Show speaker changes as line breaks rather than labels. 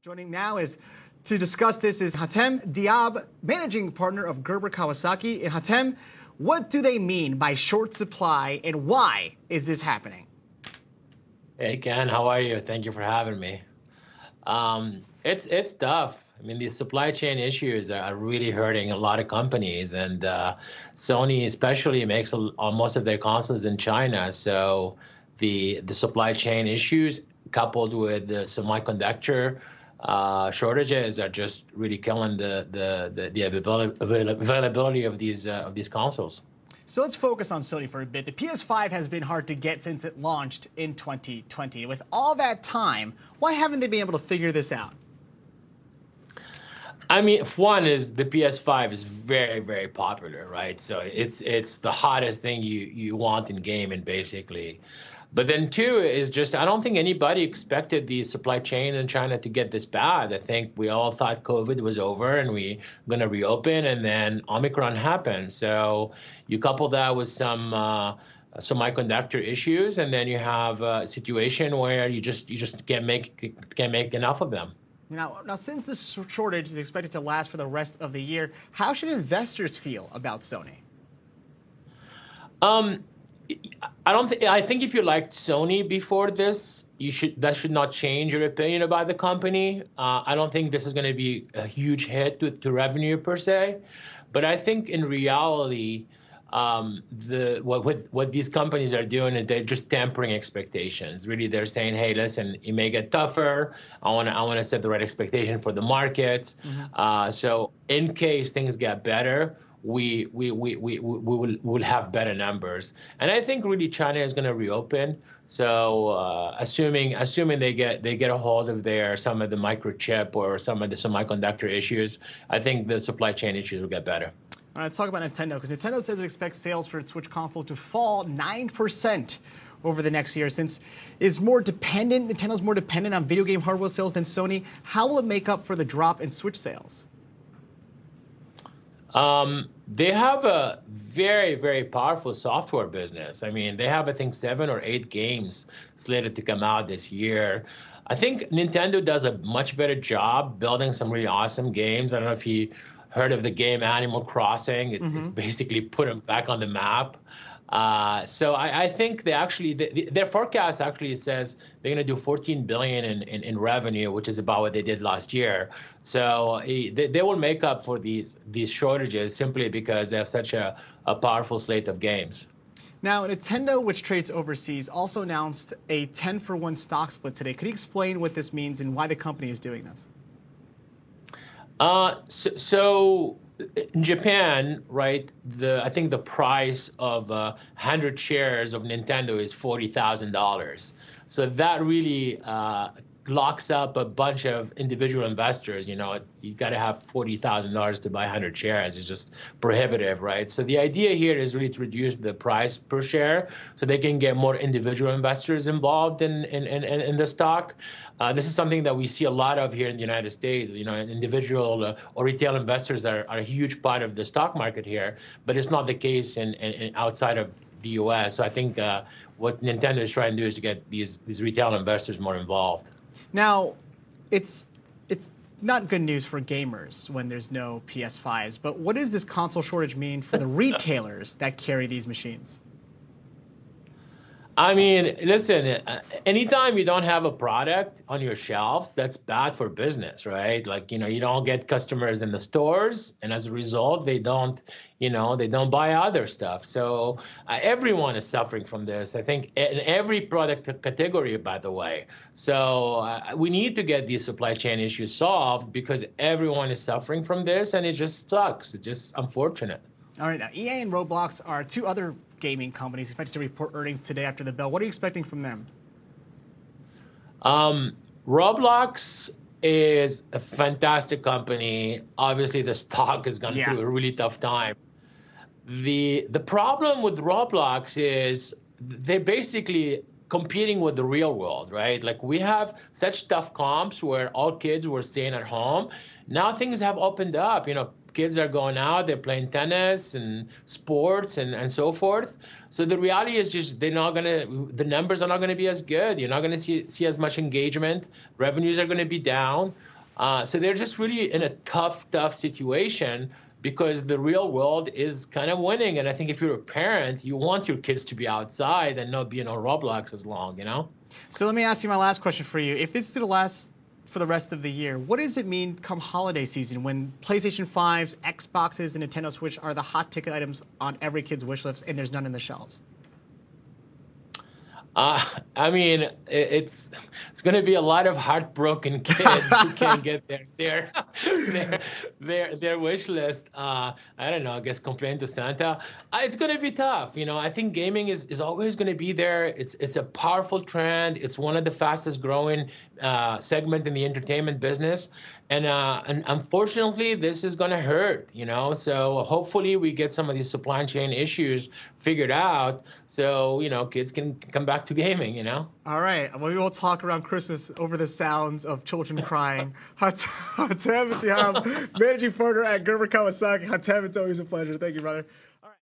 Joining now is to discuss this is Hatem Dhiab, managing partner of Gerber Kawasaki. And Hatem, what do they mean by short supply and why is this happening?
Hey Ken, how are you? Thank you for having me. It's tough. I mean, these supply chain issues are really hurting a lot of companies, and Sony especially makes most of their consoles in China. So the supply chain issues coupled with the semiconductor shortages are just really killing the availability of these consoles.
So let's focus on Sony for a bit. The PS5 has been hard to get since it launched in 2020. With all that time, why haven't they been able to figure this out?
I mean, one is the PS5 is very, very popular, right? So it's the hottest thing you want in gaming, basically. But then two is just, I don't think anybody expected the supply chain in China to get this bad. I think we all thought COVID was over and we going to reopen, and then Omicron happened. So you couple that with some semiconductor issues, and then you have a situation where you just can't make enough of them.
Now, since this shortage is expected to last for the rest of the year, how should investors feel about Sony?
I think if you liked Sony before this, that should not change your opinion about the company. I don't think this is going to be a huge hit to revenue per se, but I think in reality, what these companies are doing is they're just tempering expectations. Really, they're saying, "Hey, listen, it may get tougher. I want to set the right expectation for the markets. So in case things get better, we will have better numbers." And I think really China is going to reopen. So assuming they get a hold of some of the microchip or some of the semiconductor issues, I think the supply chain issues will get better.
All right, let's talk about Nintendo, because Nintendo says it expects sales for its Switch console to fall 9% over the next year. Since Nintendo's more dependent on video game hardware sales than Sony, how will it make up for the drop in Switch sales?
They have a very, very powerful software business. I mean, they have, I think, 7 or 8 games slated to come out this year. I think Nintendo does a much better job building some really awesome games. I don't know if you heard of the game Animal Crossing. It's basically put them back on the map. So I think their forecast actually says they're going to do $14 billion in revenue, which is about what they did last year. So they will make up for these shortages simply because they have such a powerful slate of games.
Now, Nintendo, which trades overseas, also announced a 10-for-1 stock split today. Could you explain what this means and why the company is doing this?
So in Japan, right, I think the price of 100 shares of Nintendo is $40,000. So that really locks up a bunch of individual investors. You know, you got to have $40,000 to buy 100 shares. It's just prohibitive, right? So the idea here is really to reduce the price per share so they can get more individual investors involved in the stock. This is something that we see a lot of here in the United States. You know, individual or retail investors are a huge part of the stock market here, but it's not the case in outside of the U.S. So I think what Nintendo is trying to do is to get these retail investors more involved.
Now, it's not good news for gamers when there's no PS5s, but what does this console shortage mean for the retailers that carry these machines?
I mean, listen, anytime you don't have a product on your shelves, that's bad for business, right? Like, you know, you don't get customers in the stores, and as a result, they don't buy other stuff. So everyone is suffering from this, I think, in every product category, by the way. So we need to get these supply chain issues solved because everyone is suffering from this, and it just sucks. It's just unfortunate.
All right, now EA and Roblox are two other gaming companies expected to report earnings today after the bell. What are you expecting from them?
Roblox is a fantastic company. Obviously, the stock has gone through a really tough time. The problem with Roblox is they're basically competing with the real world, right? Like, we have such tough comps where all kids were staying at home. Now things have opened up. You know, kids are going out, they're playing tennis and sports and so forth. So the reality is just the numbers are not going to be as good. You're not going to see as much engagement. Revenues are going to be down. So they're just really in a tough situation because the real world is kind of winning. And I think if you're a parent, you want your kids to be outside and not be on Roblox as long, you know?
So let me ask you my last question for you. If this is going to last for the rest of the year, what does it mean come holiday season when PlayStation 5s, Xboxes, and Nintendo Switch are the hot ticket items on every kid's wish list and there's none in the shelves?
I mean, it's going to be a lot of heartbroken kids who can't get their wish list. I don't know. I guess complain to Santa. It's going to be tough. You know, I think gaming is always going to be there. It's a powerful trend. It's one of the fastest growing segment in the entertainment business. And unfortunately, this is going to hurt, you know. So hopefully we get some of these supply chain issues figured out so, you know, kids can come back to gaming, you know.
All right. Well, we will talk around Christmas over the sounds of children crying. Hatem Dhiab, managing partner at Gerber Kawasaki. Hatem, it's always a pleasure. Thank you, brother.